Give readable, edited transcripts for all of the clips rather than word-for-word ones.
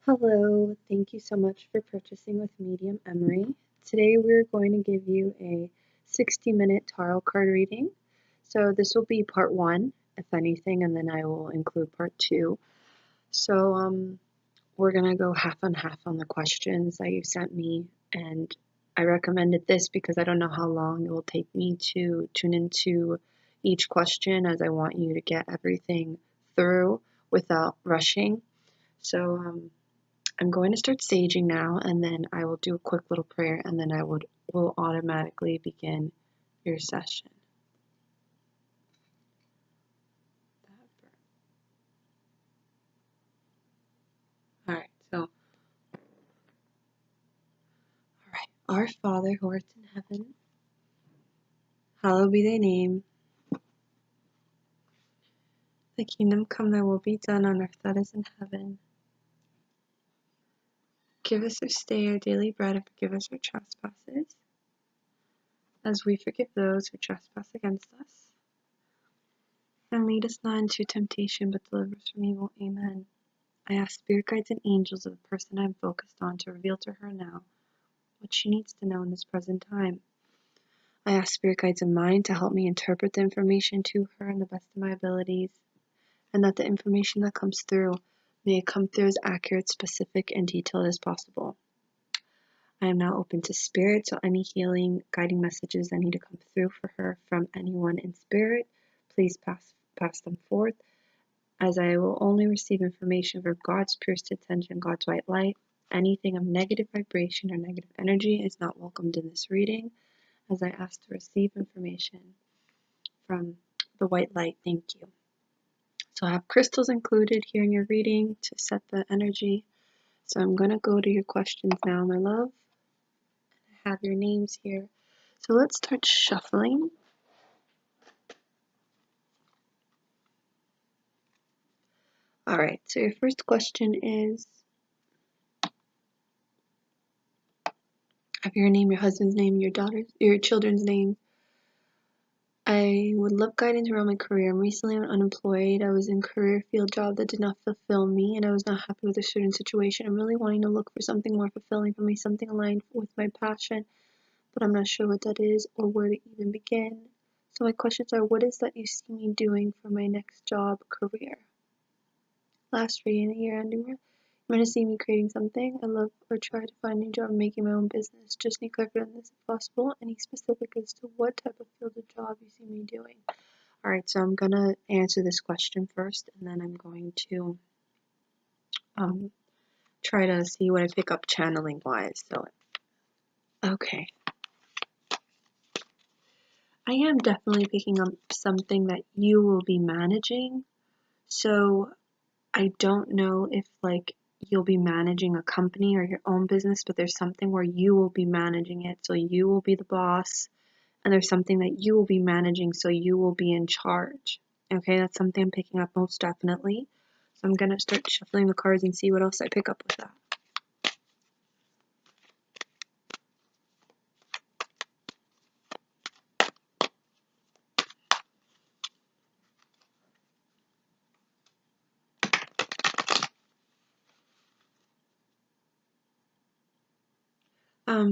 Hello, thank you so much for purchasing with Medium Emary. Today we're going to give you a 60-minute tarot card reading. So this will be part one, if anything, and then I will include part two. So we're going to go half and half on the questions that you sent me, and I recommended this because I don't know how long it will take me to tune into each question, as I want you to get everything through without rushing. So I'm going to start saging now, and then I will do a quick little prayer, and then will automatically begin your session. Alright, Our Father who art in heaven, hallowed be thy name. Thy kingdom come, thy will be done on earth as in heaven. Give us this day our daily bread, and forgive us our trespasses, as we forgive those who trespass against us. And lead us not into temptation, but deliver us from evil. Amen. I ask spirit guides and angels of the person I'm focused on to reveal to her now what she needs to know in this present time. I ask spirit guides of mine to help me interpret the information to her in the best of my abilities, and that the information that comes through may come through as accurate, specific, and detailed as possible. I am now open to spirit, so any healing, guiding messages that need to come through for her from anyone in spirit, please pass them forth, as I will only receive information for God's pierced attention, God's white light. Anything of negative vibration or negative energy is not welcomed in this reading, as I ask to receive information from the white light. Thank you. So I have crystals included here in your reading to set the energy. So I'm going to go to your questions now, my love. I have your names here. So let's start shuffling. Alright, so your first question is, have your name, your husband's name, your children's name. I would love guidance around my career. I'm recently unemployed. I was in a career field job that did not fulfill me, and I was not happy with a certain situation. I'm really wanting to look for something more fulfilling for me, something aligned with my passion, but I'm not sure what that is or where to even begin. So my questions are, what is that you see me doing for my next job, career? Last reading, a year ending. You're going to see me creating something I love, or try to find a new job making my own business. Just need clarity on this if possible. Any specific as to what type of field of job you see me doing. Alright, so I'm going to answer this question first, and then I'm going to try to see what I pick up channeling wise. So, okay. I am definitely picking up something that you will be managing. So I don't know if you'll be managing a company or your own business, but there's something where you will be managing it, so you will be the boss, and there's something that you will be managing, so you will be in charge. Okay, that's something I'm picking up most definitely. So I'm gonna start shuffling the cards and see what else I pick up with that.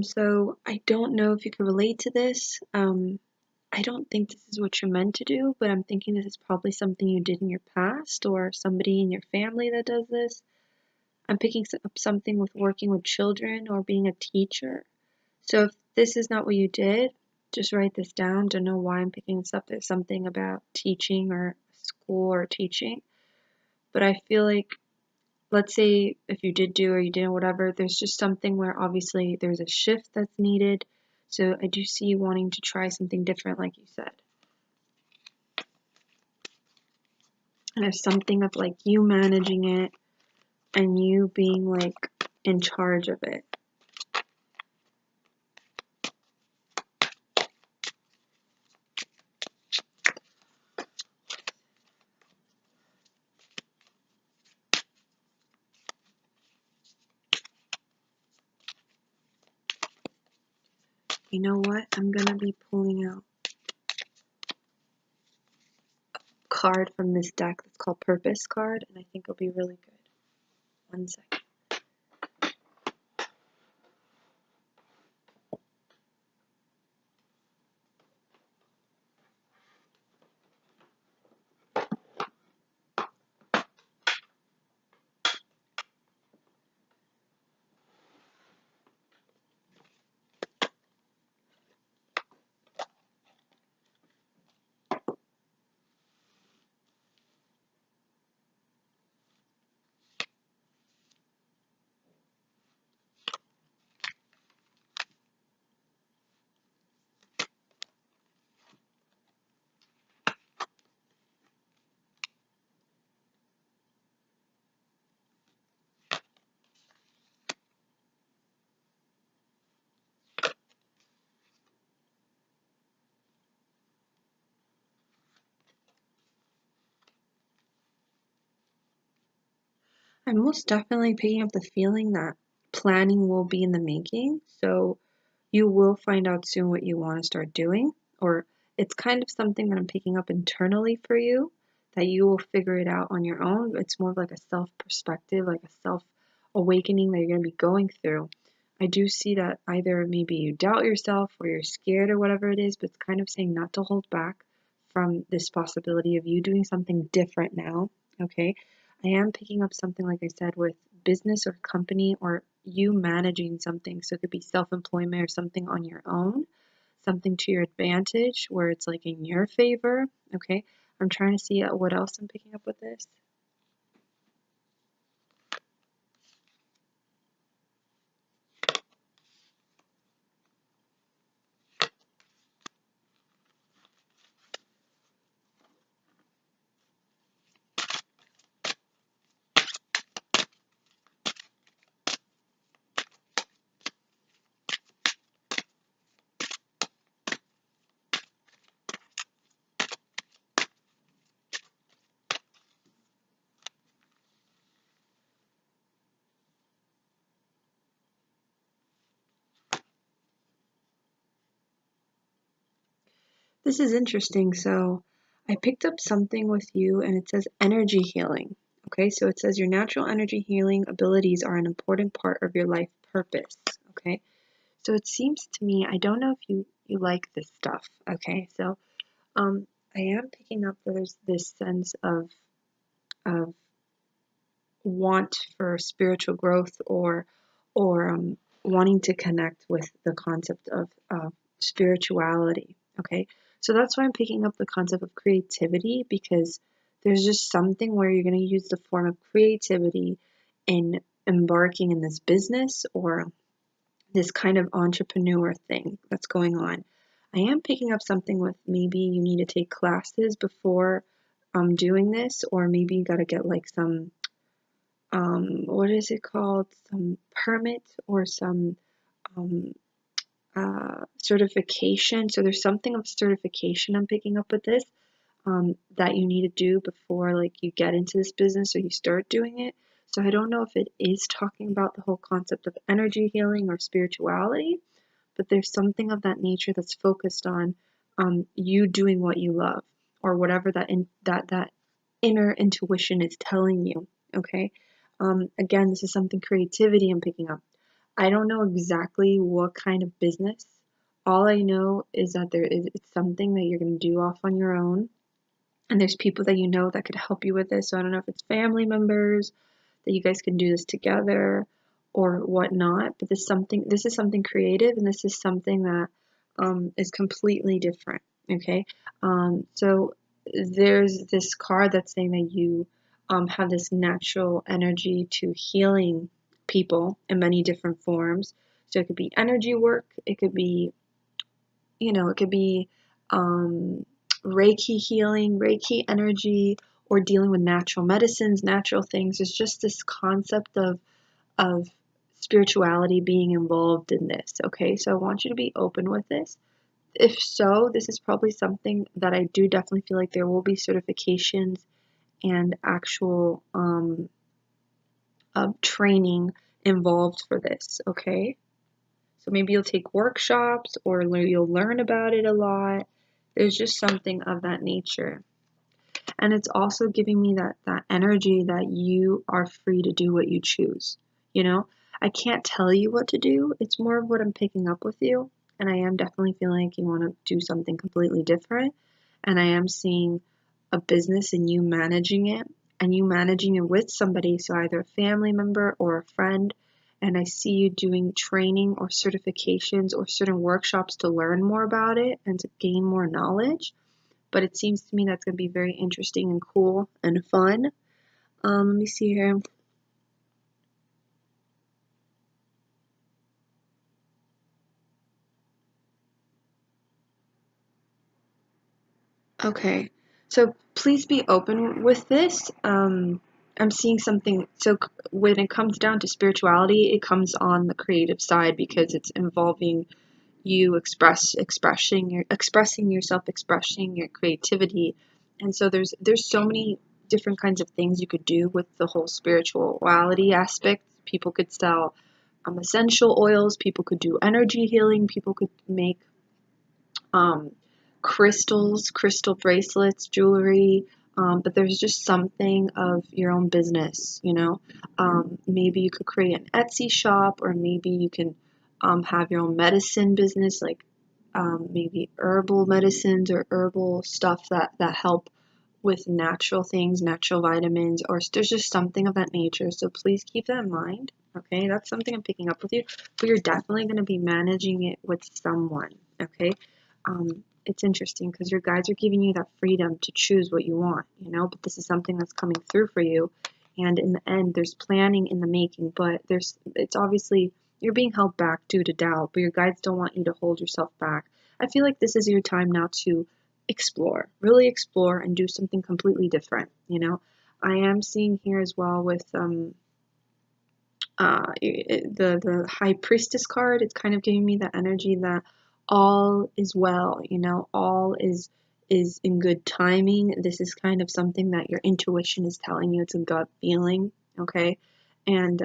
So I don't know if you can relate to this. I don't think this is what you're meant to do, but I'm thinking this is probably something you did in your past or somebody in your family that does this. I'm picking up something with working with children or being a teacher. So if this is not what you did, just write this down. Don't know why I'm picking this up. There's something about teaching or school or teaching. But I feel like, let's say if you did do or you didn't, whatever, there's just something where obviously there's a shift that's needed. So I do see you wanting to try something different, like you said. And there's something of you managing it and you being in charge of it. You know what? I'm gonna be pulling out a card from this deck that's called Purpose card, and I think it'll be really good. One second. I'm most definitely picking up the feeling that planning will be in the making. So you will find out soon what you want to start doing, or it's kind of something that I'm picking up internally for you that you will figure it out on your own. It's more of like a self perspective, like a self awakening that you're going to be going through. I do see that either maybe you doubt yourself or you're scared or whatever it is, but it's kind of saying not to hold back from this possibility of you doing something different now. Okay. I am picking up something, like I said, with business or company or you managing something. So it could be self-employment or something on your own, something to your advantage where it's like in your favor. Okay. I'm trying to see what else I'm picking up with this. This is interesting. So I picked up something with you and it says energy healing. Okay, so it says your natural energy healing abilities are an important part of your life purpose. Okay, so it seems to me, I don't know if you like this stuff. Okay, so I am picking up that there's this sense of want for spiritual growth or wanting to connect with the concept of spirituality. Okay, so that's why I'm picking up the concept of creativity, because there's just something where you're going to use the form of creativity in embarking in this business or this kind of entrepreneur thing that's going on. I am picking up something with maybe you need to take classes before doing this, or maybe you got to get like some what is it called? Some permit or some um, certification. So there's something of certification I'm picking up with this that you need to do before like you get into this business or you start doing it. So I don't know if it is talking about the whole concept of energy healing or spirituality, but there's something of that nature that's focused on you doing what you love or whatever that inner intuition is telling you. Okay. Again, this is something creativity I'm picking up. I don't know exactly what kind of business. All I know is that it's something that you're going to do off on your own, and there's people that you know that could help you with this. So I don't know if it's family members that you guys can do this together or whatnot. But this is something creative, and this is something that is completely different. Okay, so there's this card that's saying that you have this natural energy to healing people in many different forms. So it could be energy work, it could be, it could be um, Reiki healing, Reiki energy, or dealing with natural medicines, natural things. There's just this concept of spirituality being involved in this. Okay, so I want you to be open with this. If so, this is probably something that I do definitely feel like there will be certifications and actual training involved for this. Okay. So maybe you'll take workshops or you'll learn about it a lot. There's just something of that nature. And it's also giving me that energy that you are free to do what you choose. You know, I can't tell you what to do. It's more of what I'm picking up with you. And I am definitely feeling like you want to do something completely different. And I am seeing a business and you managing it and you managing it with somebody. So either a family member or a friend. And I see you doing training or certifications or certain workshops to learn more about it and to gain more knowledge. But it seems to me that's going to be very interesting and cool and fun. Let me see here. Okay, so please be open with this. I'm seeing something. So when it comes down to spirituality, it comes on the creative side because it's involving you expressing yourself, expressing your creativity, and so there's so many different kinds of things you could do with the whole spirituality aspect. People could sell essential oils, people could do energy healing, people could make crystals, crystal bracelets, jewelry, but there's just something of your own business, you know. Maybe you could create an Etsy shop, or maybe you can have your own medicine business, like maybe herbal medicines or herbal stuff that help with natural things, natural vitamins, or there's just something of that nature. So please keep that in mind. Okay, that's something I'm picking up with you, but you're definitely going to be managing it with someone. Okay, it's interesting because your guides are giving you that freedom to choose what you want, you know, but this is something that's coming through for you. And in the end, there's planning in the making, but it's obviously you're being held back due to doubt, but your guides don't want you to hold yourself back. I feel like this is your time now to explore, really explore and do something completely different, you know. I am seeing here as well with the High Priestess card. It's kind of giving me the energy that all is well, you know, all is in good timing. This is kind of something that your intuition is telling you. It's a gut feeling, okay? And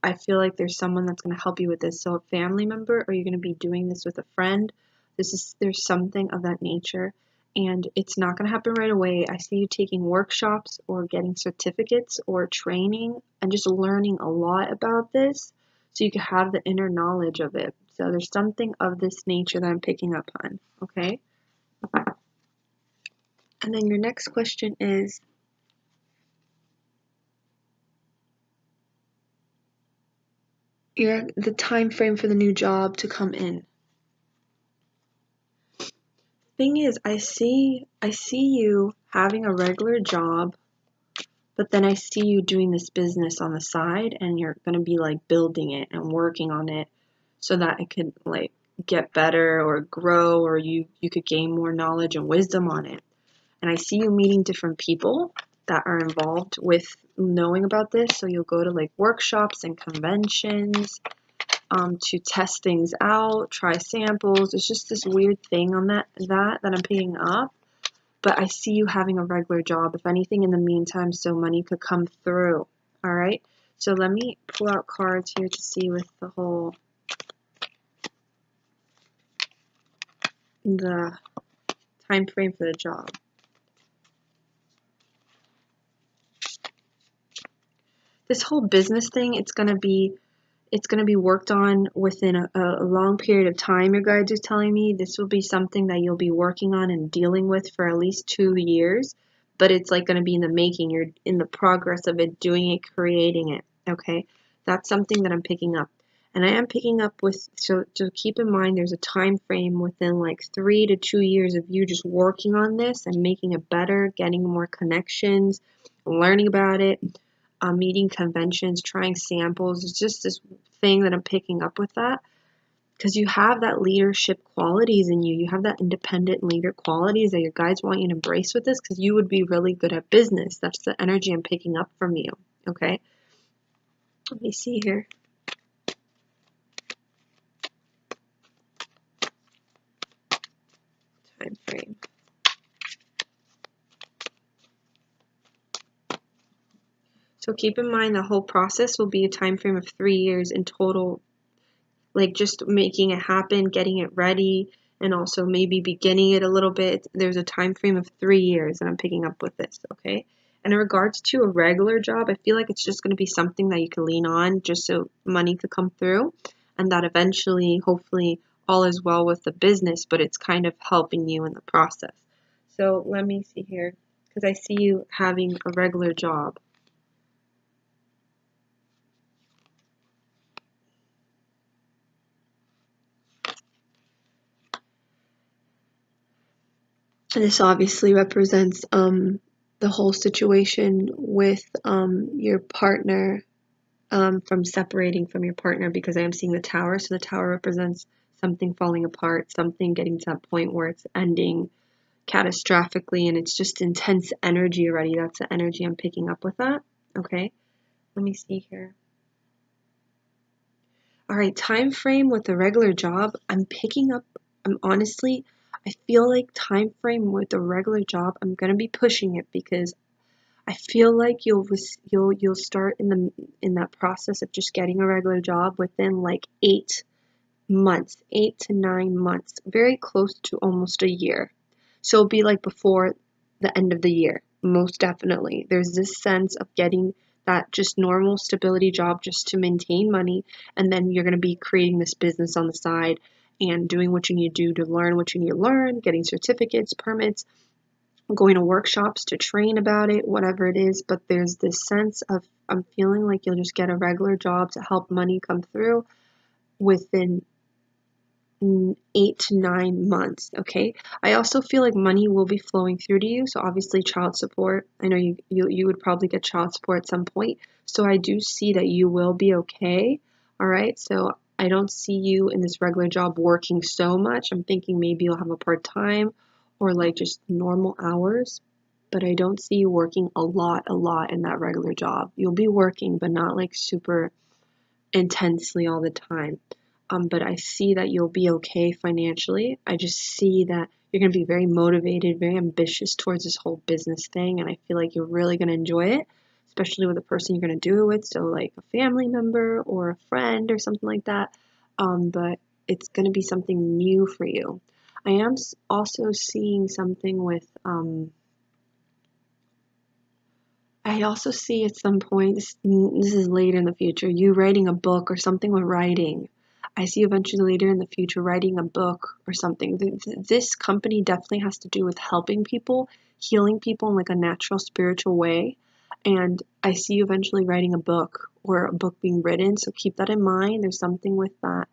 I feel like there's someone that's going to help you with this. So a family member, or you're going to be doing this with a friend. There's something of that nature, and it's not going to happen right away. I see you taking workshops or getting certificates or training and just learning a lot about this so you can have the inner knowledge of it. So there's something of this nature that I'm picking up on, okay? And then your next question is, the time frame for the new job to come in. Thing is, I see you having a regular job, but then I see you doing this business on the side, and you're going to be like building it and working on it so that it could like get better or grow, or you could gain more knowledge and wisdom on it. And I see you meeting different people that are involved with knowing about this. So you'll go to like workshops and conventions to test things out, try samples. It's just this weird thing on that I'm picking up. But I see you having a regular job, if anything, in the meantime, so money could come through. All right. So let me pull out cards here to see with the whole the time frame for the job. This whole business thing, it's gonna be worked on within a long period of time. Your guides are telling me this will be something that you'll be working on and dealing with for at least 2 years, but it's like going to be in the making. You're in the progress of it, doing it, creating it. Okay, that's something that I'm picking up, and I am picking up with. So keep in mind, there's a time frame within like 3 to 2 years of you just working on this and making it better, getting more connections, learning about it. Meeting conventions, trying samples. It's just this thing that I'm picking up with that, because you have that leadership qualities in you. You have that independent leader qualities that your guides want you to embrace with this, because you would be really good at business. That's the energy I'm picking up from you. Okay, let me see here. Time frame. So keep in mind the whole process will be a time frame of 3 years in total, like just making it happen, getting it ready, and also maybe beginning it a little bit. There's a time frame of 3 years that I'm picking up with this, okay? And in regards to a regular job, I feel like it's just going to be something that you can lean on just so money could come through, and that eventually, hopefully, all is well with the business, but it's kind of helping you in the process. So let me see here, because I see you having a regular job. This obviously represents the whole situation with your partner, from separating from your partner, because I am seeing the tower. So the tower represents something falling apart, something getting to that point where it's ending catastrophically, and it's just intense energy already. That's the energy I'm picking up with that. Okay, let me see here. All right, time frame with the regular job, I'm picking up. I feel like time frame with the regular job, I'm going to be pushing it, because I feel like you'll start in that process of just getting a regular job within like 8 months, 8 to 9 months, very close to almost a year. So it'll be like before the end of the year, most definitely. There's this sense of getting that just normal stability job just to maintain money, and then you're going to be creating this business on the side and doing what you need to do to learn what you need to learn, getting certificates, permits, going to workshops to train about it, whatever it is. But there's this sense of, I'm feeling like you'll just get a regular job to help money come through within 8 to 9 months. Okay, I also feel like money will be flowing through to you. So obviously child support, I know you would probably get child support at some point, so I do see that you will be okay. All right, so I don't see you in this regular job working so much. I'm thinking maybe you'll have a part-time or like just normal hours, but I don't see you working a lot in that regular job. You'll be working, but not like super intensely all the time. But I see that you'll be okay financially. I just see that you're going to be very motivated, very ambitious towards this whole business thing, and I feel like you're really going to enjoy it, especially with the person you're going to do it with, so like a family member or a friend or something like that. But it's going to be something new for you. I am also seeing something with I also see at some point, this is later in the future, you writing a book or something with writing. I see eventually later in the future writing a book or something. This company definitely has to do with helping people, healing people in like a natural spiritual way. And I see you eventually writing a book or a book being written. So keep that in mind. There's something with that.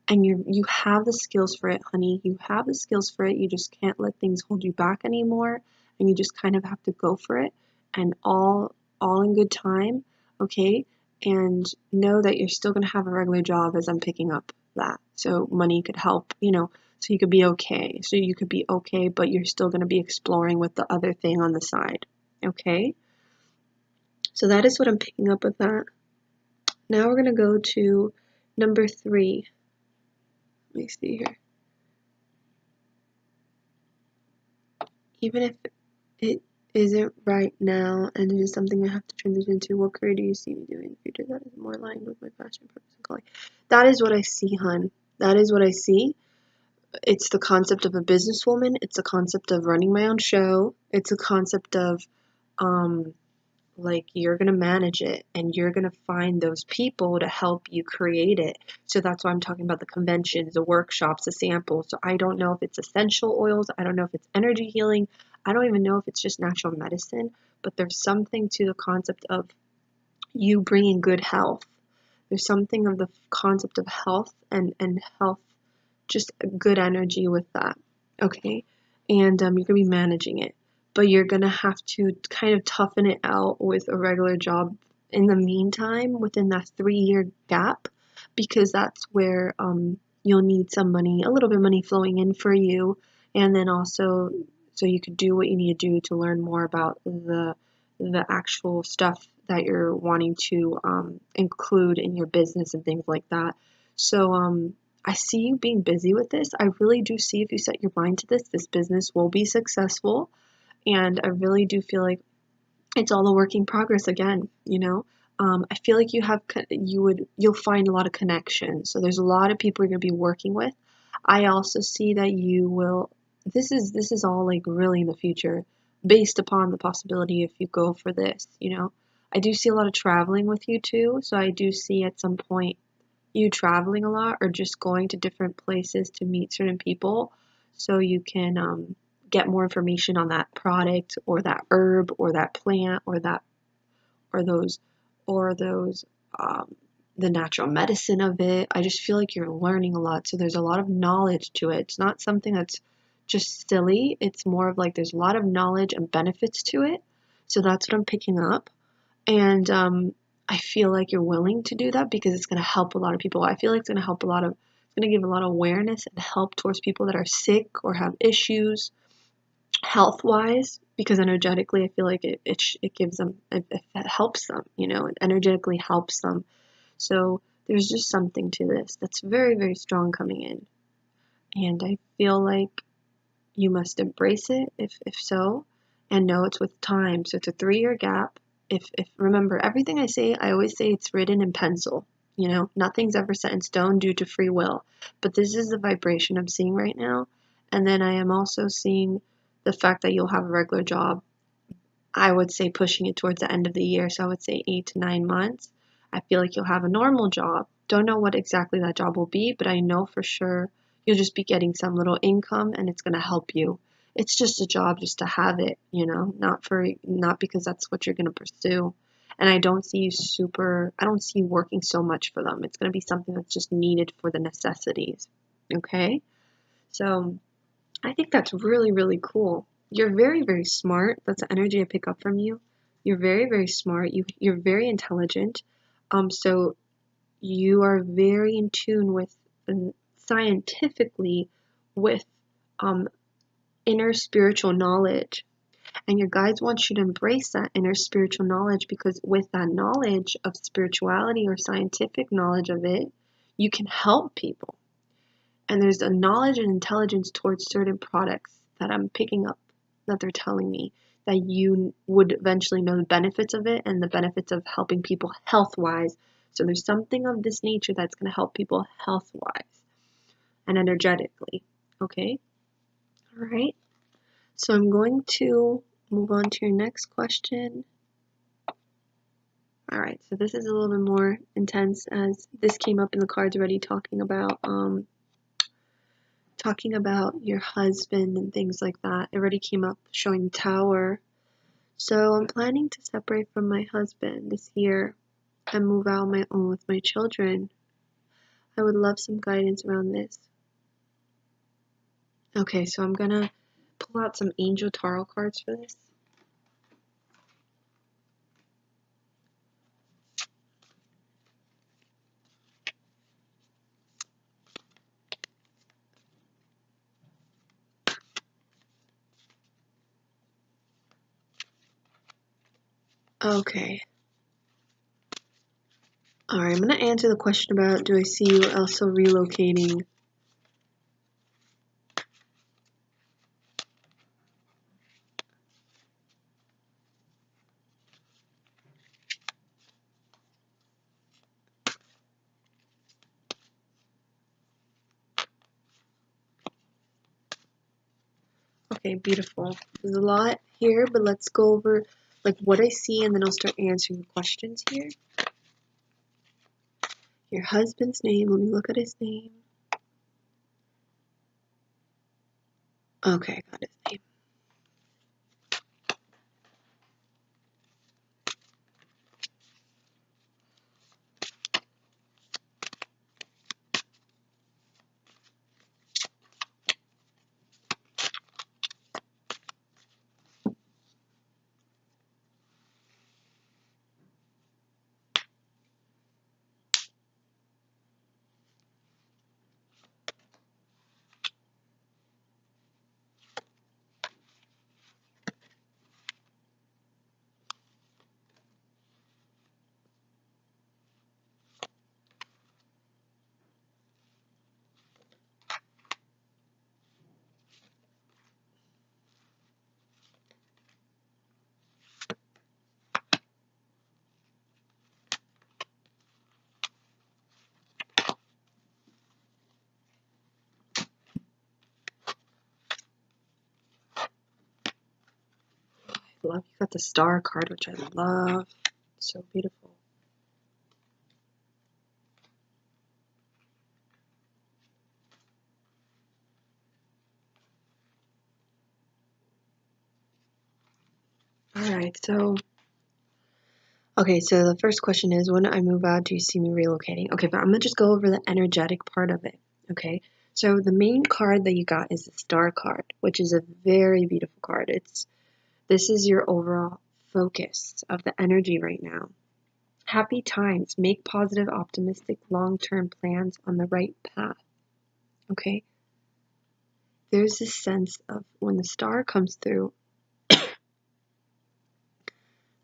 And you have the skills for it, honey. You have the skills for it. You just can't let things hold you back anymore. And you just kind of have to go for it. And all in good time, okay? And know that you're still gonna have a regular job as I'm picking up that. So money could help, so you could be okay. So you could be okay, but you're still gonna be exploring with the other thing on the side. Okay? So that is what I'm picking up with that. Now we're gonna go to number 3. Let me see here. Even if it isn't right now and it is something I have to transition to, what career do you see me doing in the future that is more aligned with my passion, purpose, and calling? That is what I see, hun. That is what I see. It's the concept of a businesswoman. It's a concept of running my own show. It's a concept of like you're going to manage it and you're going to find those people to help you create it. So that's why I'm talking about the conventions, the workshops, the samples. So I don't know if it's essential oils. I don't know if it's energy healing. I don't even know if it's just natural medicine, but there's something to the concept of you bringing good health. There's something of the concept of health and health, just good energy with that. Okay. And you're going to be managing it, but you're going to have to kind of toughen it out with a regular job in the meantime within that 3-year gap, because that's where you'll need some money, a little bit of money flowing in for you, and then also so you could do what you need to do to learn more about the actual stuff that you're wanting to include in your business and things like that. So I see you being busy with this. I really do see, if you set your mind to this business will be successful. And I really do feel like it's all a work in progress again. I feel like you'll find a lot of connections. So there's a lot of people you're going to be working with. I also see that you will, this is all like really in the future based upon the possibility if you go for this. I do see a lot of traveling with you too. So I do see at some point you traveling a lot or just going to different places to meet certain people so you can get more information on that product or that herb or that plant or those the natural medicine of it. I just feel like you're learning a lot, so there's a lot of knowledge to it. It's not something that's just silly. It's more of like there's a lot of knowledge and benefits to it. So that's what I'm picking up. And I feel like you're willing to do that because it's going to help a lot of people. I feel like it's going to it's going to give a lot of awareness and help towards people that are sick or have issues health wise, because energetically I feel like it gives them, it helps them, it energetically helps them. So there's just something to this that's very, very strong coming in. And I feel like you must embrace it if so. And no, it's with time. So it's a 3-year gap. If remember, everything I say, I always say it's written in pencil. You know, nothing's ever set in stone due to free will. But this is the vibration I'm seeing right now. And then I am also seeing the fact that you'll have a regular job. I would say pushing it towards the end of the year. So I would say 8 to 9 months. I feel like you'll have a normal job. Don't know what exactly that job will be, but I know for sure you'll just be getting some little income and it's going to help you. It's just a job just to have it, you know, not because that's what you're going to pursue. And I don't see you working so much for them. It's going to be something that's just needed for the necessities. Okay? So I think that's really, really cool. You're very, very smart. That's the energy I pick up from you. You're very, very smart. You're very intelligent. So you are very in tune with scientifically with inner spiritual knowledge. And your guides want you to embrace that inner spiritual knowledge, because with that knowledge of spirituality or scientific knowledge of it, you can help people. And there's a knowledge and intelligence towards certain products that I'm picking up that they're telling me that you would eventually know the benefits of it and the benefits of helping people health-wise. So there's something of this nature that's going to help people health-wise and energetically. Okay? All right. So I'm going to move on to your next question. All right. So this is a little bit more intense, as this came up in the cards already, talking about your husband and things like that. It already came up showing the Tower. So I'm planning to separate from my husband this year and move out on my own with my children. I would love some guidance around this. Okay, so I'm gonna pull out some Angel Tarot cards for this. Okay. Alright, I'm gonna answer the question about, do I see you also relocating? Okay, beautiful. There's a lot here, but let's go over like what I see and then I'll start answering the questions here. Your husband's name, let me look at his name. Okay, I got his name. I love, you got the Star card, which I love. It's so beautiful. Alright, so the first question is, when I move out, do you see me relocating? Okay, but I'm gonna just go over the energetic part of it. Okay, so the main card that you got is the Star card, which is a very beautiful card. This is your overall focus of the energy right now. Happy times. Make positive, optimistic, long-term plans on the right path. Okay? There's this sense of when the Star comes through, it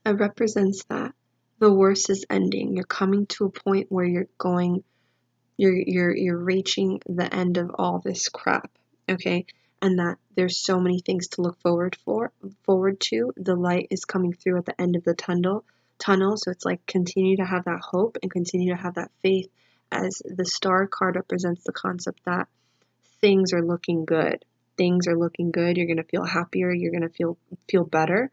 represents that the worst is ending. You're coming to a point where you're reaching the end of all this crap. Okay? and that there's so many things to look forward to. The light is coming through at the end of the tunnel, so it's like continue to have that hope and continue to have that faith, as the star card represents the concept that things are looking good. Things are looking good. You're going to feel happier. You're going to feel better,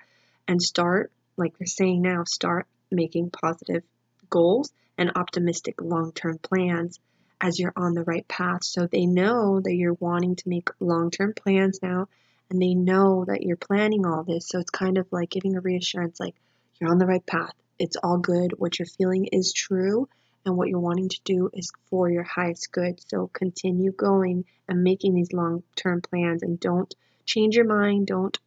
and start, like they're saying now, start making positive goals and optimistic long-term plans as you're on the right path. So they know that you're wanting to make long-term plans now, and they know that you're planning all this. So it's kind of like giving a reassurance, like you're on the right path. It's all good. What you're feeling is true, and what you're wanting to do is for your highest good. So continue going and making these long-term plans, and don't change your mind. Don't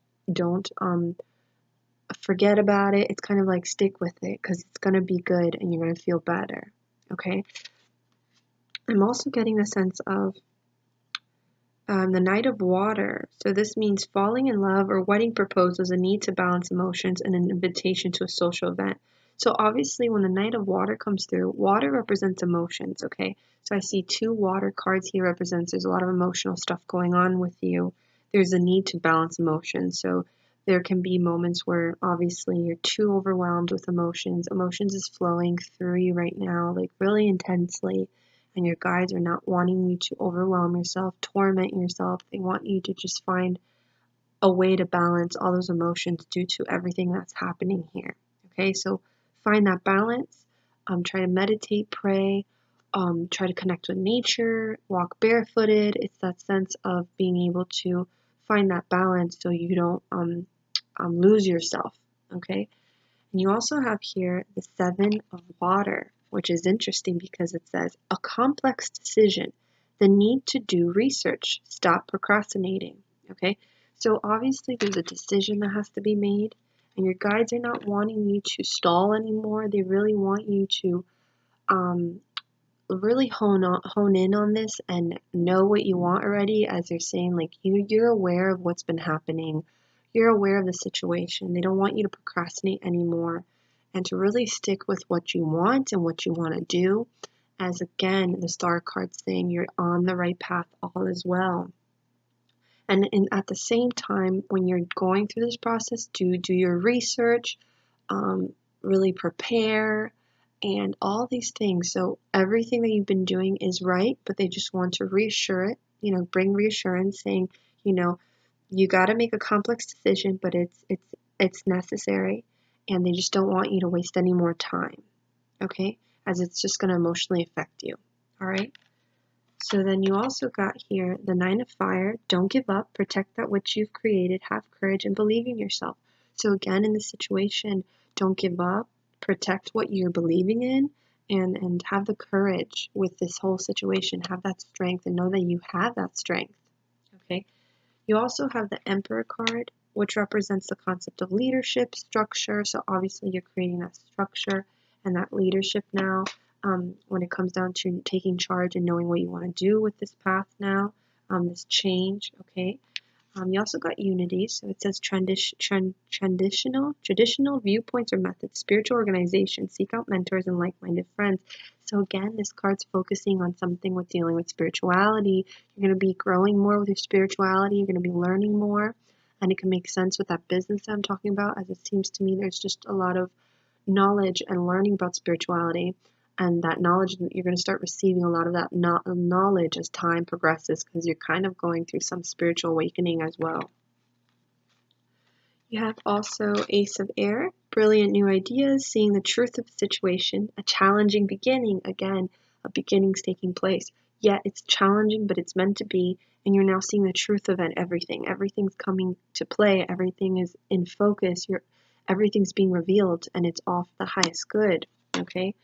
forget about it. It's kind of like stick with it, because it's going to be good and you're going to feel better. Okay. I'm also getting the sense of the Knight of Water. So this means falling in love or wedding proposals, a need to balance emotions, and an invitation to a social event. So obviously when the Knight of Water comes through, water represents emotions, okay? So I see 2 water cards here represents there's a lot of emotional stuff going on with you. There's a need to balance emotions. So there can be moments where obviously you're too overwhelmed with emotions. Emotions is flowing through you right now, like really intensely. And your guides are not wanting you to overwhelm yourself, torment yourself. They want you to just find a way to balance all those emotions due to everything that's happening here. Okay, so find that balance. Try to meditate, pray, try to connect with nature, walk barefooted. It's that sense of being able to find that balance so you don't lose yourself. Okay. And you also have here the 7 of Water, which is interesting because it says a complex decision, the need to do research, stop procrastinating. Okay, so obviously there's a decision that has to be made, and your guides are not wanting you to stall anymore. They really want you to really hone in on this and know what you want already, as they're saying, like you're aware of what's been happening. You're aware of the situation. They don't want you to procrastinate anymore, and to really stick with what you want and what you want to do, as again the star card's saying you're on the right path, all is well. And at the same time, when you're going through this process, do your research, really prepare, and all these things. So everything that you've been doing is right, but they just want to reassure it, bring reassurance, saying, you got to make a complex decision, but it's necessary, and they just don't want you to waste any more time, okay? As it's just going to emotionally affect you, all right? So then you also got here the 9 of Fire. Don't give up. Protect that which you've created. Have courage and believe in yourself. So again, in this situation, don't give up. Protect what you're believing in, and have the courage with this whole situation. Have that strength and know that you have that strength. Okay. You also have the Emperor card, which represents the concept of leadership, structure. So obviously you're creating that structure and that leadership now. When it comes down to taking charge and knowing what you want to do with this path now, this change, okay? You also got unity, so it says traditional viewpoints or methods, spiritual organization, seek out mentors and like-minded friends. So again, this card's focusing on something with dealing with spirituality. You're going to be growing more with your spirituality. You're going to be learning more, and it can make sense with that business that I'm talking about, as it seems to me there's just a lot of knowledge and learning about spirituality. And that knowledge, you're going to start receiving a lot of that knowledge as time progresses, because you're kind of going through some spiritual awakening as well. You have also Ace of Air, brilliant new ideas, seeing the truth of the situation, a challenging beginning, again, a beginning's taking place. Yet it's challenging, but it's meant to be, and you're now seeing the truth of it, everything. Everything's coming to play, everything is in focus, everything's being revealed, and it's all for the highest good, okay?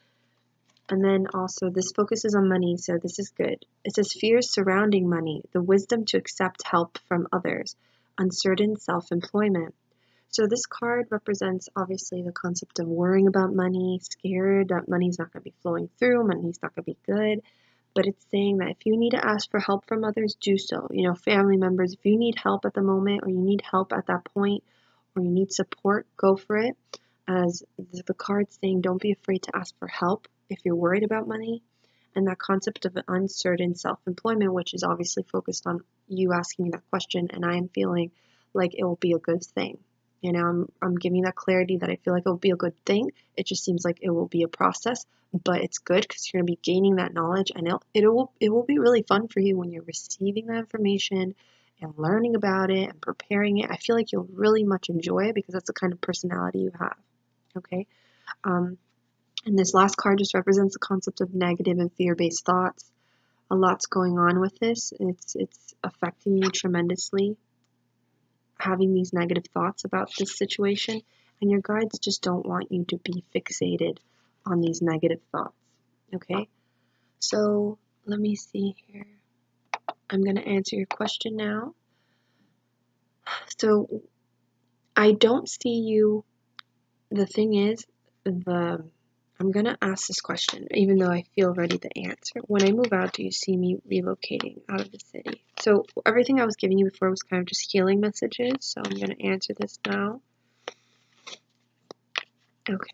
And then also this focuses on money, so this is good. It says fears surrounding money, the wisdom to accept help from others, uncertain self-employment. So this card represents obviously the concept of worrying about money, scared that money's not going to be flowing through, money's not going to be good. But it's saying that if you need to ask for help from others, do so. Family members, if you need help at the moment, or you need help at that point, or you need support, go for it. As the card's saying, don't be afraid to ask for help if you're worried about money. And that concept of uncertain self-employment, which is obviously focused on, you asking me that question, and I am feeling like it will be a good thing. You know, I'm giving that clarity that I feel like it will be a good thing. It just seems like it will be a process, but it's good because you're gonna be gaining that knowledge, and it will be really fun for you when you're receiving that information and learning about it and preparing it. I feel like you'll really much enjoy it because that's the kind of personality you have. Okay. And this last card just represents the concept of negative and fear-based thoughts. A lot's going on with this. It's affecting you tremendously, having these negative thoughts about this situation, and your guides just don't want you to be fixated on these negative thoughts. Okay? So let me see here. I'm going to answer your question now. So I don't see you. The thing is, I'm going to ask this question, even though I feel ready to answer. When I move out, do you see me relocating out of the city? So everything I was giving you before was kind of just healing messages, so I'm going to answer this now. Okay.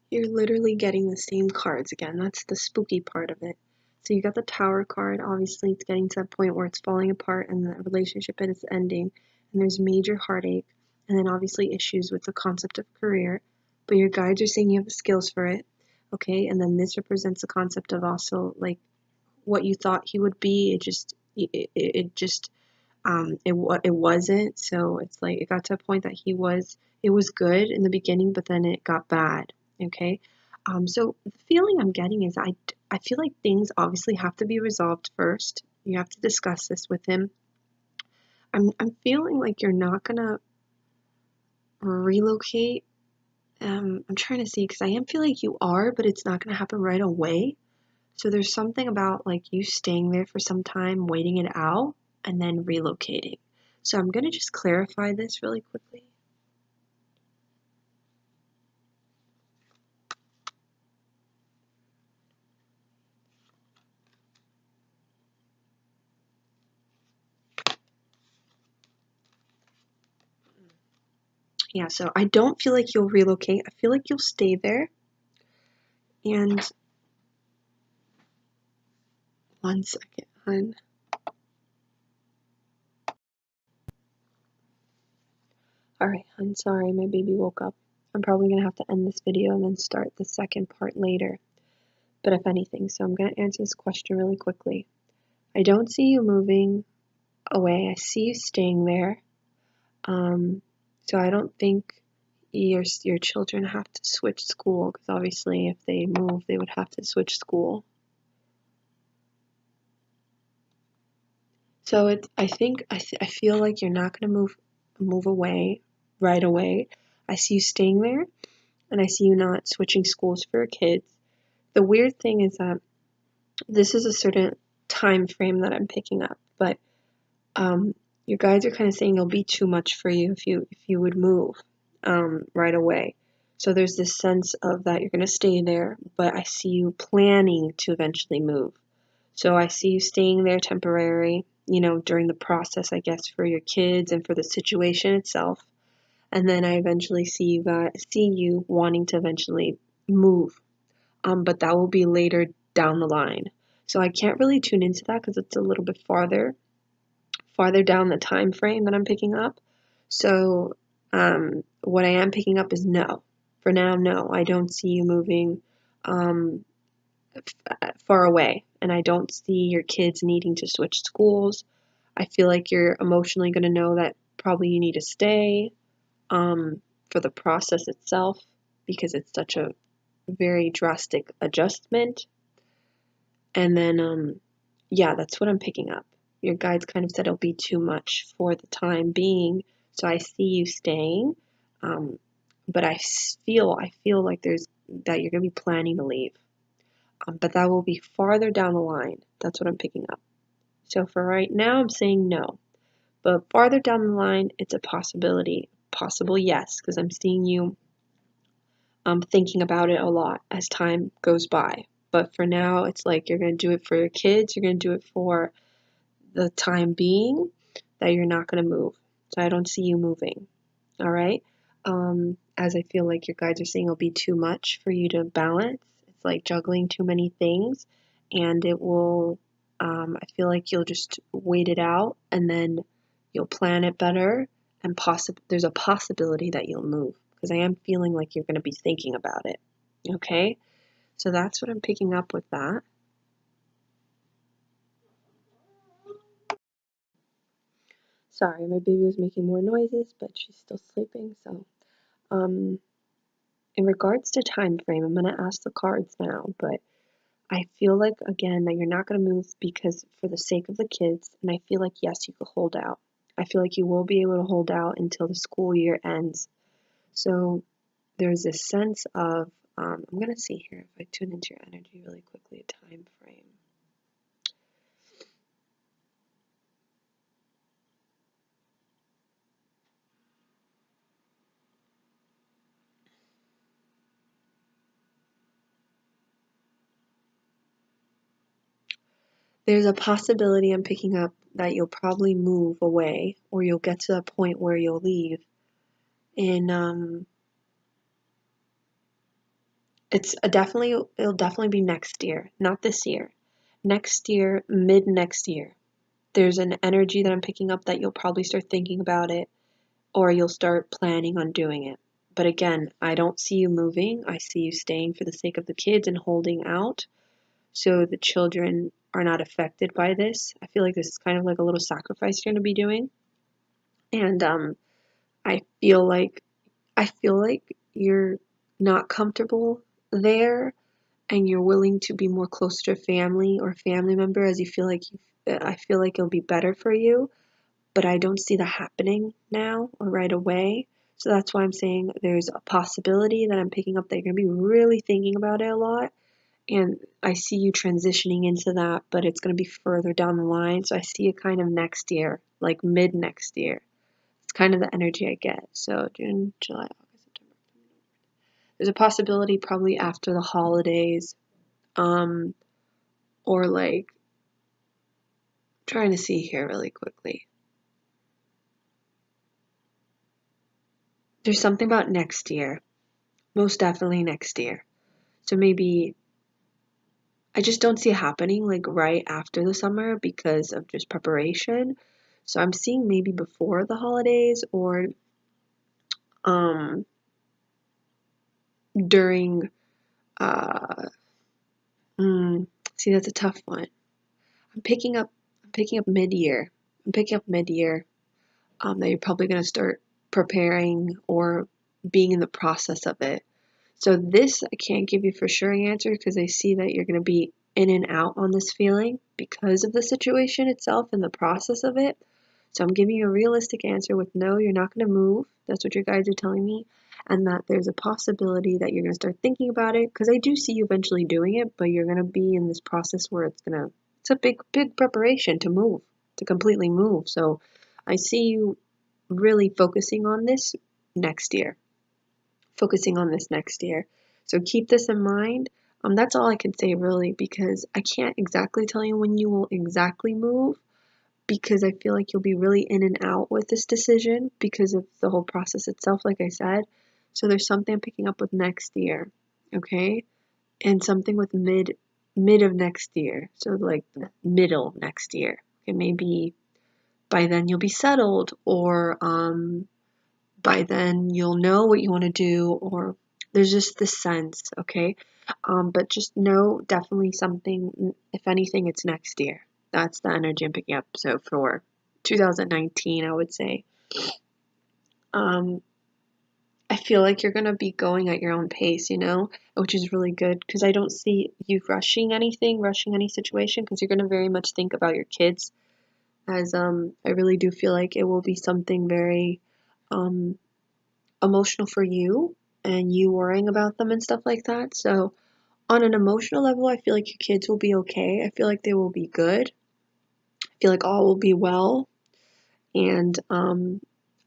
You're literally getting the same cards again. That's the spooky part of it. So you got the Tower card. Obviously, it's getting to that point where it's falling apart and the relationship is ending, and there's major heartache, and then obviously issues with the concept of career. But your guides are saying you have the skills for it, okay? And then this represents the concept of also like what you thought he would be. It wasn't. So it's like it got to a point that it was good in the beginning, but then it got bad. Okay. So the feeling I'm getting is I feel like things obviously have to be resolved first. You have to discuss this with him. I'm feeling like you're not gonna relocate. I'm trying to see because I am feeling like you are, but it's not gonna happen right away. So there's something about like you staying there for some time, waiting it out, and then relocating. So I'm gonna just clarify this really quickly. Yeah, so I don't feel like you'll relocate. I feel like you'll stay there. And one second, hun. Alright, hun, sorry, my baby woke up. I'm probably gonna have to end this video and then start the second part later. But if anything, so I'm gonna answer this question really quickly. I don't see you moving away. I see you staying there. So I don't think your children have to switch school because obviously if they move, they would have to switch school. So I feel like you're not gonna move away right away. I see you staying there, and I see you not switching schools for your kids. The weird thing is that this is a certain time frame that I'm picking up, but your guides are kind of saying it'll be too much for you if you would move right away. So there's this sense of that you're gonna stay there, but I see you planning to eventually move. So I see you staying there temporary, during the process, I guess, for your kids and for the situation itself. And then I eventually see you wanting to eventually move. But that will be later down the line. So I can't really tune into that because it's a little bit farther down the time frame that I'm picking up. So what I am picking up is no. For now, no. I don't see you moving far away, and I don't see your kids needing to switch schools. I feel like you're emotionally going to know that probably you need to stay for the process itself, because it's such a very drastic adjustment. And then, yeah, that's what I'm picking up. Your guides kind of said it'll be too much for the time being, so I see you staying. But I feel like that you're gonna be planning to leave. But that will be farther down the line. That's what I'm picking up. So for right now, I'm saying no. But farther down the line, it's a possibility. Possible, yes, because I'm seeing you thinking about it a lot as time goes by. But for now, it's like you're going to do it for your kids. You're going to do it for the time being, that you're not going to move. So I don't see you moving. All right. As I feel like your guides are saying it'll be too much for you to balance. It's like juggling too many things, and it will, I feel like you'll just wait it out, and then you'll plan it better, and there's a possibility that you'll move, because I am feeling like you're going to be thinking about it. Okay? So that's what I'm picking up with that. Sorry, my baby was making more noises, but she's still sleeping. So, in regards to time frame, I'm going to ask the cards now, but I feel like, again, that you're not going to move because for the sake of the kids, and I feel like, yes, you could hold out. I feel like you will be able to hold out until the school year ends. So there's this sense of, I'm going to see here if I tune into your energy really quickly, a time frame. There's a possibility I'm picking up that you'll probably move away, or you'll get to the point where you'll leave. And it'll definitely be next year, not this year. Next year, mid next year. There's an energy that I'm picking up that you'll probably start thinking about it, or you'll start planning on doing it. But again, I don't see you moving. I see you staying for the sake of the kids and holding out, so the children are not affected by this. I feel like this is kind of like a little sacrifice you're going to be doing. And I feel like you're not comfortable there, and you're willing to be more close to family or family member, as you feel like I feel like it'll be better for you, but I don't see that happening now or right away. So that's why I'm saying there's a possibility that I'm picking up that you're going to be really thinking about it a lot. And I see you transitioning into that, but it's going to be further down the line. So I see it kind of next year, like mid next year. It's kind of the energy I get. So June, July, August, September. There's a possibility probably after the holidays, or like, trying to see here really quickly. There's something about next year. Most definitely next year. So maybe I just don't see it happening like right after the summer because of just preparation. So I'm seeing maybe before the holidays, or um during uh see, that's a tough one. I'm picking up mid-year. I'm picking up mid-year, that you're probably going to start preparing or being in the process of it. So this I can't give you for sure an answer, because I see that you're going to be in and out on this feeling because of the situation itself and the process of it. So I'm giving you a realistic answer with no, you're not going to move. That's what your guides are telling me. And that there's a possibility that you're going to start thinking about it, because I do see you eventually doing it, but you're going to be in this process where it's a big preparation to move, to completely move. So I see you really focusing on this next year. So keep this in mind. That's all I can say really, because I can't exactly tell you when you will exactly move, because I feel like you'll be really in and out with this decision because of the whole process itself, like I said. So there's something I'm picking up with next year, okay? And something with mid of next year. So like middle next year. Okay, maybe by then you'll be settled, or by then you'll know what you want to do, or there's just this sense, okay? But just know definitely something, if anything, it's next year. That's the energy I'm picking up. So for 2019, I would say. I feel like you're going to be going at your own pace, you know, which is really good because I don't see you rushing anything, rushing any situation, because you're going to very much think about your kids, as I really do feel like it will be something very emotional for you and you worrying about them and stuff like that. So on an emotional level, I feel like your kids will be okay. I feel like they will be good. I feel like all will be well. And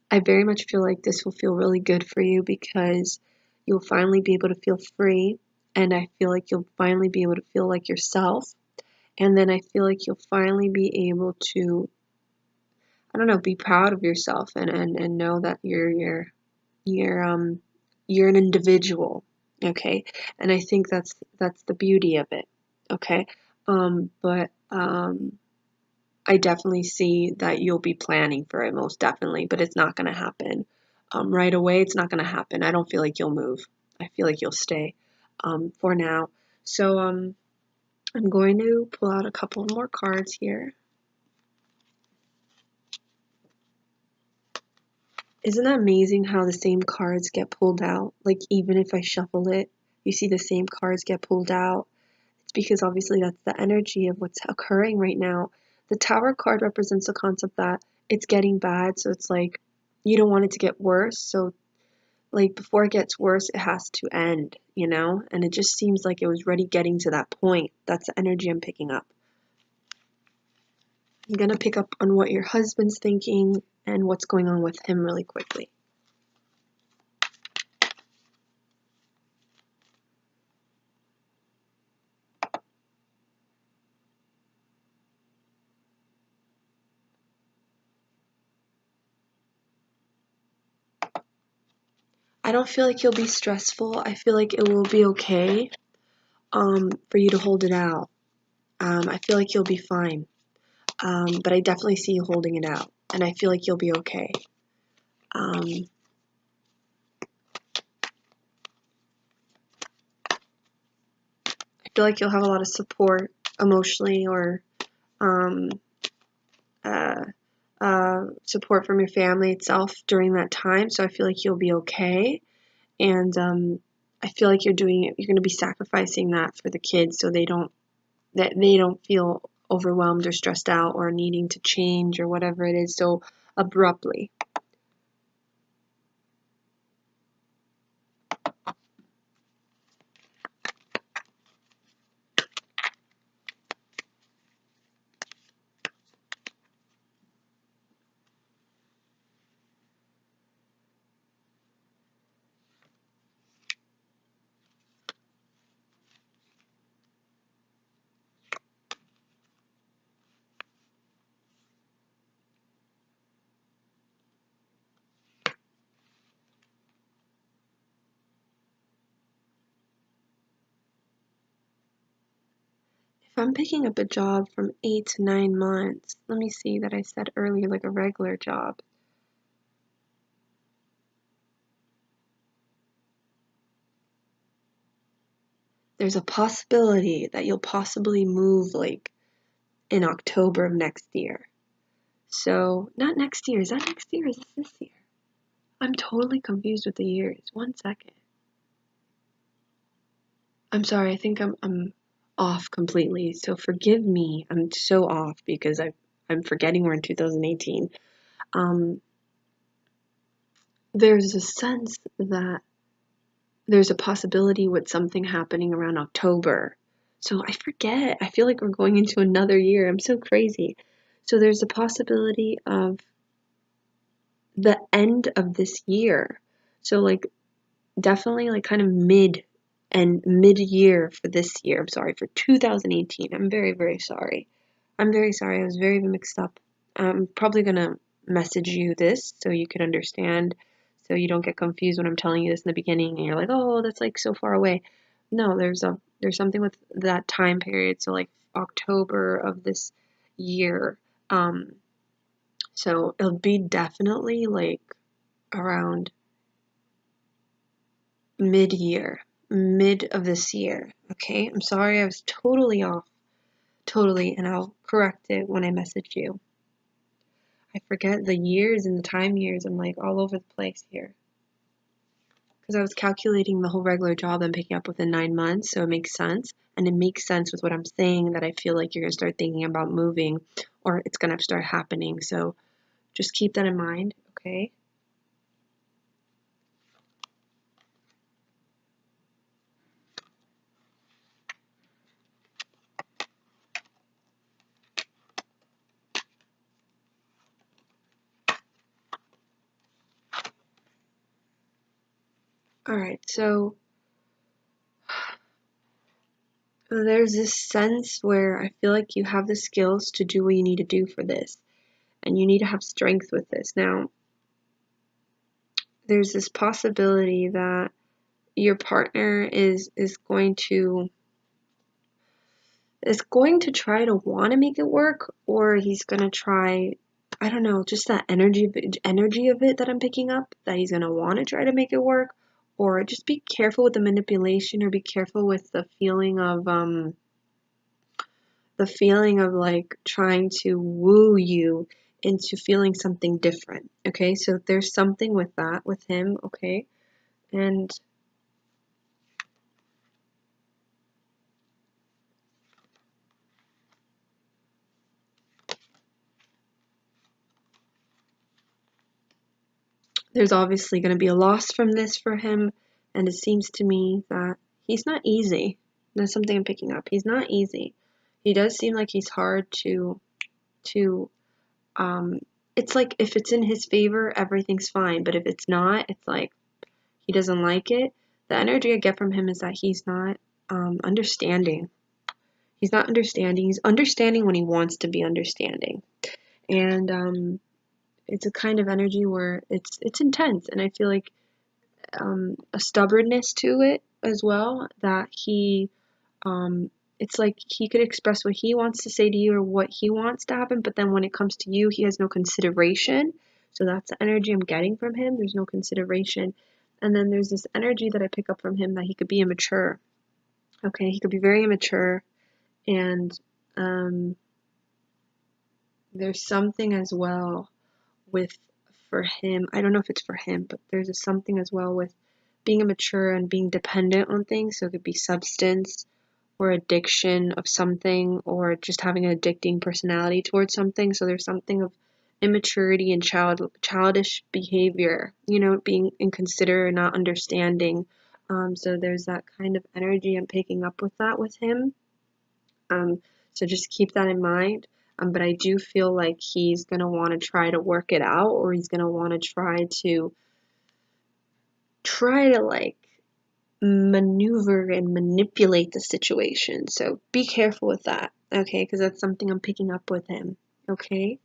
I very much feel like this will feel really good for you because you'll finally be able to feel free. And I feel like you'll finally be able to feel like yourself. And then I feel like you'll finally be able to, I don't know, be proud of yourself and know that you're an individual. Okay. And I think that's the beauty of it. Okay. But I definitely see that you'll be planning for it, most definitely, but it's not going to happen right away. It's not going to happen. I don't feel like you'll move. I feel like you'll stay for now. So I'm going to pull out a couple more cards here. Isn't that amazing how the same cards get pulled out? Like, even if I shuffle it, you see the same cards get pulled out. It's because obviously that's the energy of what's occurring right now. The Tower card represents the concept that it's getting bad, so it's like you don't want it to get worse. So, like, before it gets worse, it has to end, you know? And it just seems like it was already getting to that point. That's the energy I'm picking up. I'm going to pick up on what your husband's thinking and what's going on with him really quickly. I don't feel like you'll be stressful. I feel like it will be okay for you to hold it out. I feel like you'll be fine. But I definitely see you holding it out, and I feel like you'll be okay. I feel like you'll have a lot of support emotionally or um, uh, support from your family itself during that time. So I feel like you'll be okay, and I feel like you're going to be sacrificing that for the kids, so they don't feel overwhelmed or stressed out or needing to change or whatever it is so abruptly. If I'm picking up a job from 8 to 9 months, let me see that I said earlier, like a regular job. There's a possibility that you'll possibly move like in October of next year. So, not next year. Is that next year or is this year? I'm totally confused with the years. 1 second. I'm sorry, I think I'm off completely. So forgive me. I'm so off because I'm forgetting we're in 2018. There's a sense that there's a possibility with something happening around October. So I forget. I feel like we're going into another year. I'm so crazy. So there's a possibility of the end of this year. So like definitely like kind of mid-year for this year. I'm sorry, for 2018. I'm very, very sorry. I'm very sorry. I was very mixed up. I'm probably gonna message you this so you can understand, so you don't get confused when I'm telling you this in the beginning and you're like, oh, that's like so far away. No, there's something with that time period. So like October of this year. So it'll be definitely like around mid-year, mid of this year. Okay, I'm sorry, I was totally off, totally, and I'll correct it when I message you. I forget the years and the time years. I'm like all over the place here. Because I was calculating the whole regular job I'm picking up within 9 months, so it makes sense. And it makes sense with what I'm saying that I feel like you're going to start thinking about moving or it's going to start happening. So just keep that in mind, okay? Alright, so there's this sense where I feel like you have the skills to do what you need to do for this. And you need to have strength with this. Now, there's this possibility that your partner is going to try to want to make it work, or he's going to try, I don't know, just that energy of it that I'm picking up, that he's going to want to try to make it work. Or just be careful with the manipulation, or be careful with the feeling of like trying to woo you into feeling something different. Okay, so there's something with that with him. Okay, and there's obviously going to be a loss from this for him, and it seems to me that he's not easy. That's something I'm picking up. He's not easy. He does seem like he's hard to it's like if it's in his favor, everything's fine, but if it's not, it's like he doesn't like it. The energy I get from him is that he's not understanding. He's not understanding. He's understanding when he wants to be understanding. And it's a kind of energy where it's intense, and I feel like a stubbornness to it as well, that it's like he could express what he wants to say to you or what he wants to happen, but then when it comes to you, he has no consideration. So that's the energy I'm getting from him. There's no consideration. And then there's this energy that I pick up from him that he could be immature. Okay, he could be very immature, and there's something as well with, for him, I don't know if it's for him, but there's something as well with being immature and being dependent on things. So it could be substance or addiction of something, or just having an addicting personality towards something. So there's something of immaturity and childish behavior, being inconsiderate, not understanding. So there's that kind of energy I'm picking up with that with him. So just keep that in mind. But I do feel like he's going to want to try to work it out, or he's going to want to try to like maneuver and manipulate the situation. So be careful with that, okay? Because that's something I'm picking up with him, okay?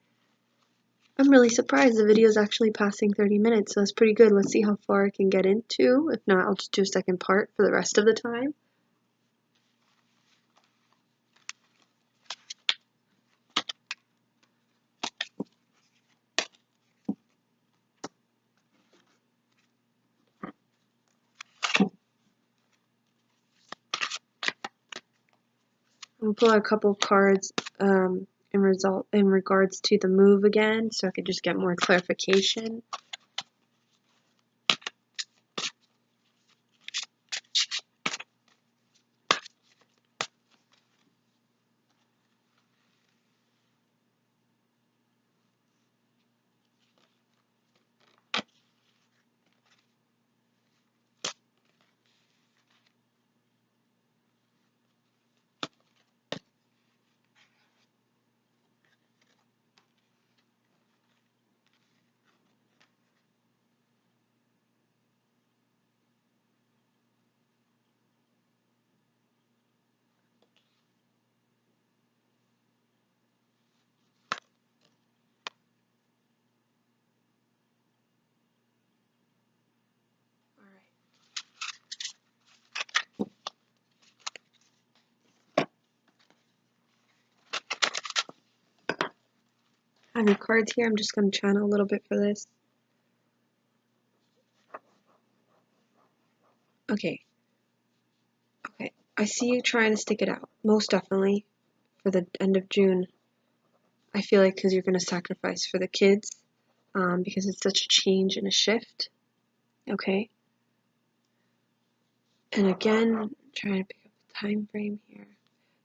I'm really surprised the video is actually passing 30 minutes, so that's pretty good. Let's see how far I can get into. If not, I'll just do a second part for the rest of the time. I'm gonna pull out a couple of cards in regards to the move again, so I could just get more clarification. I have your cards here. I'm just going to channel a little bit for this. Okay. I see you trying to stick it out. Most definitely. For the end of June. I feel like because you're going to sacrifice for the kids, because it's such a change and a shift. Okay. And again, I'm trying to pick up the time frame here.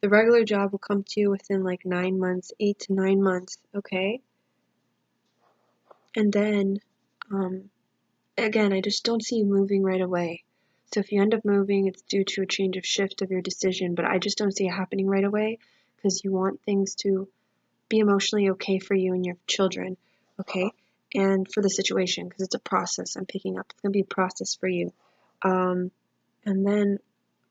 The regular job will come to you within like 9 months, 8 to 9 months. Okay. And then, again, I just don't see you moving right away. So if you end up moving, it's due to a change of shift of your decision, but I just don't see it happening right away because you want things to be emotionally okay for you and your children, okay? And for the situation, because it's a process I'm picking up. It's going to be a process for you. And then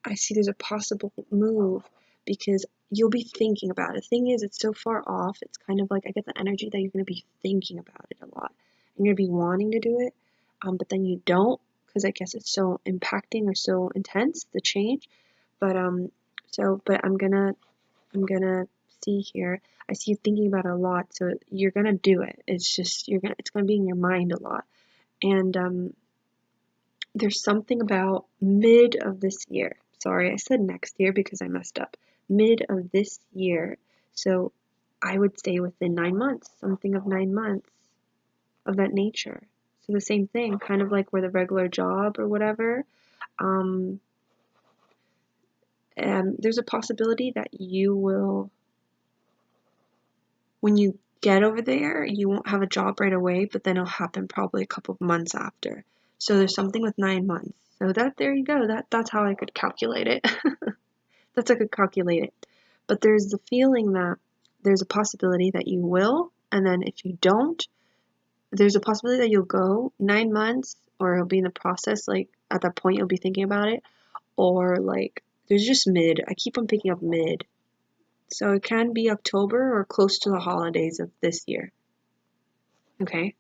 I see there's a possible move because you'll be thinking about it. The thing is, it's so far off. It's kind of like I get the energy that you're going to be thinking about it a lot. And you're going to be wanting to do it, but then you don't because I guess it's so impacting or so intense, the change. But but I'm gonna see here. I see you thinking about it a lot, so you're gonna do it. It's just it's gonna be in your mind a lot. And there's something about mid of this year. Sorry, I said next year because I messed up. Mid of this year. So I would say within 9 months, something of 9 months of that nature. So the same thing, kind of like with a regular job or whatever. There's a possibility that you will, when you get over there, you won't have a job right away, but then it'll happen probably a couple of months after. So there's something with 9 months. So there you go. That's how I could calculate it. That's how I could calculate it. But there's the feeling that there's a possibility that you will, and then if you don't, there's a possibility that you'll go 9 months, or it'll be in the process, like at that point you'll be thinking about it, or like there's just mid. I keep on picking up mid. So it can be October or close to the holidays of this year. Okay?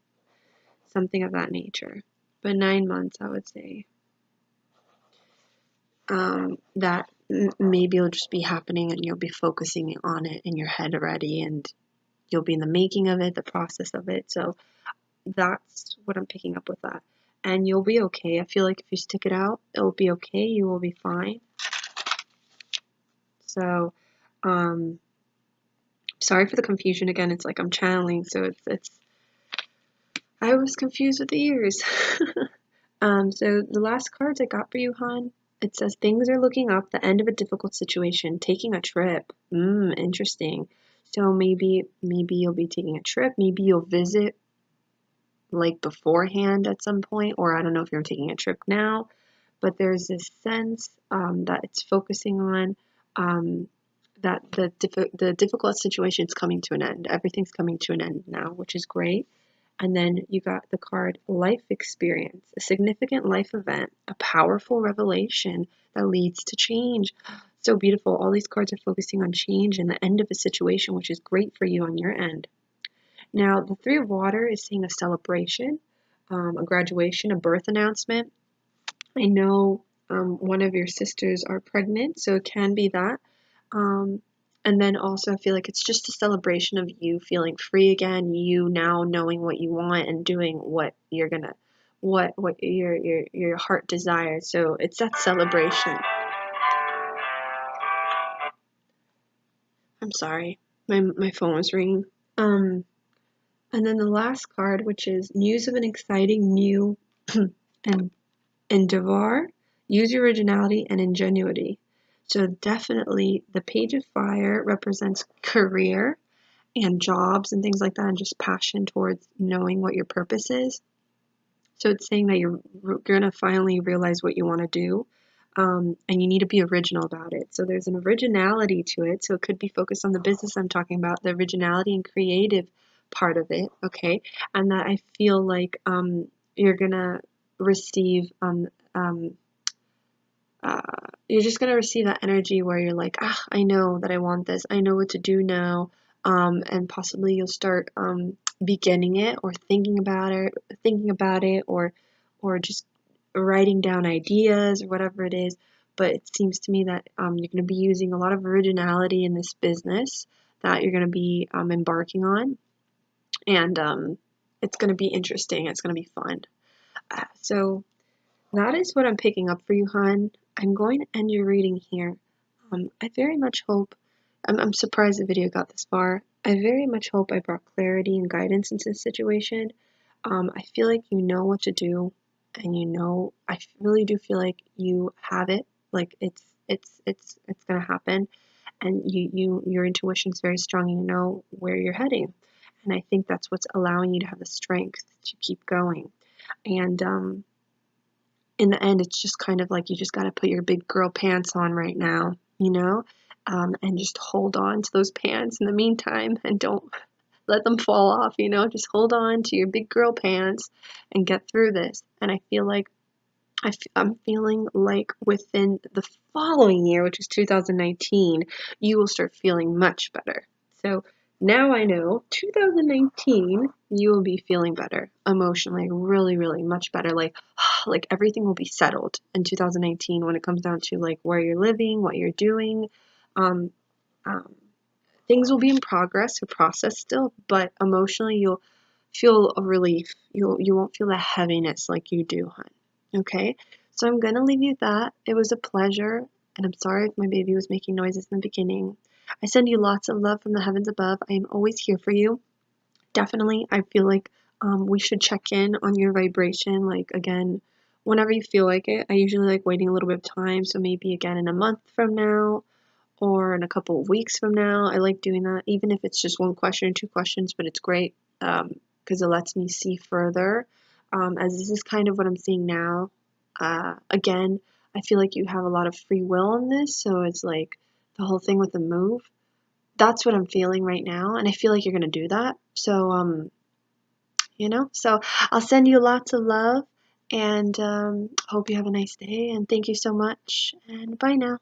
Something of that nature. But 9 months, I would say. That maybe it'll just be happening and you'll be focusing on it in your head already, and you'll be in the making of it, the process of it. So that's what I'm picking up with that. And you'll be okay. I feel like if you stick it out, it'll be okay. You will be fine. So, sorry for the confusion again. It's like I'm channeling, so it's I was confused with the years. So the last cards I got for you, hon, it says things are looking up, the end of a difficult situation, taking a trip. Interesting. So maybe you'll be taking a trip, maybe you'll visit like beforehand at some point, or I don't know if you're taking a trip now, but there's this sense that it's focusing on that the difficult situation is coming to an end. Everything's coming to an end now, which is great. And then you got the card life experience, a significant life event, a powerful revelation that leads to change. So beautiful. All these cards are focusing on change and the end of a situation, which is great for you on your end. Now, the Three of Water is saying a celebration, a graduation, a birth announcement. I know one of your sisters are pregnant, so it can be that. And then also I feel like it's just a celebration of you feeling free again, you now knowing what you want and doing what you're gonna, what your heart desires. So it's that celebration. I'm sorry, my phone was ringing. And then the last card, which is news of an exciting new and endeavor. Use your originality and ingenuity. So definitely the Page of Fire represents career and jobs and things like that, and just passion towards knowing what your purpose is. So it's saying that you're going to finally realize what you want to do, and you need to be original about it. So there's an originality to it. So it could be focused on the business I'm talking about, the originality and creative part of it, okay? And that I feel like you're going to receive you're just going to receive that energy where you're like, I know that I want this. I know what to do now. And possibly you'll start beginning it or thinking about it or just writing down ideas or whatever it is. But it seems to me that you're going to be using a lot of originality in this business that you're going to be embarking on. And it's going to be interesting. It's going to be fun. So that is what I'm picking up for you, hon. I'm going to end your reading here. I very much hope I'm surprised the video got this far. I very much hope I brought clarity and guidance into this situation. I feel like you know what to do, and I really do feel like you have it. Like it's gonna happen, and your intuition is very strong. You know where you're heading, and I think that's what's allowing you to have the strength to keep going. And in the end, it's just kind of like you just got to put your big girl pants on right now, and just hold on to those pants in the meantime, and don't let them fall off, just hold on to your big girl pants and get through this. And I feel like I'm feeling like within the following year, which is 2019, you will start feeling much better. So now I know 2019, you will be feeling better emotionally, really, really much better. Like everything will be settled in 2019 when it comes down to like where you're living, what you're doing. Um, um, Things will be in progress or process still, but emotionally you'll feel a relief. You won't feel the heaviness like you do, hon. Okay? So I'm gonna leave you at that. It was a pleasure, and I'm sorry if my baby was making noises in the beginning. I send you lots of love from the heavens above. I am always here for you. Definitely, I feel like we should check in on your vibration, like again, whenever you feel like it. I usually like waiting a little bit of time, so maybe again in a month from now or in a couple of weeks from now. I like doing that, even if it's just one question or two questions, but it's great because it lets me see further. As this is kind of what I'm seeing now. Again, I feel like you have a lot of free will in this, so it's like the whole thing with the move. That's what I'm feeling right now, and I feel like you're gonna do that. So, so I'll send you lots of love, and hope you have a nice day. And thank you so much. And bye now.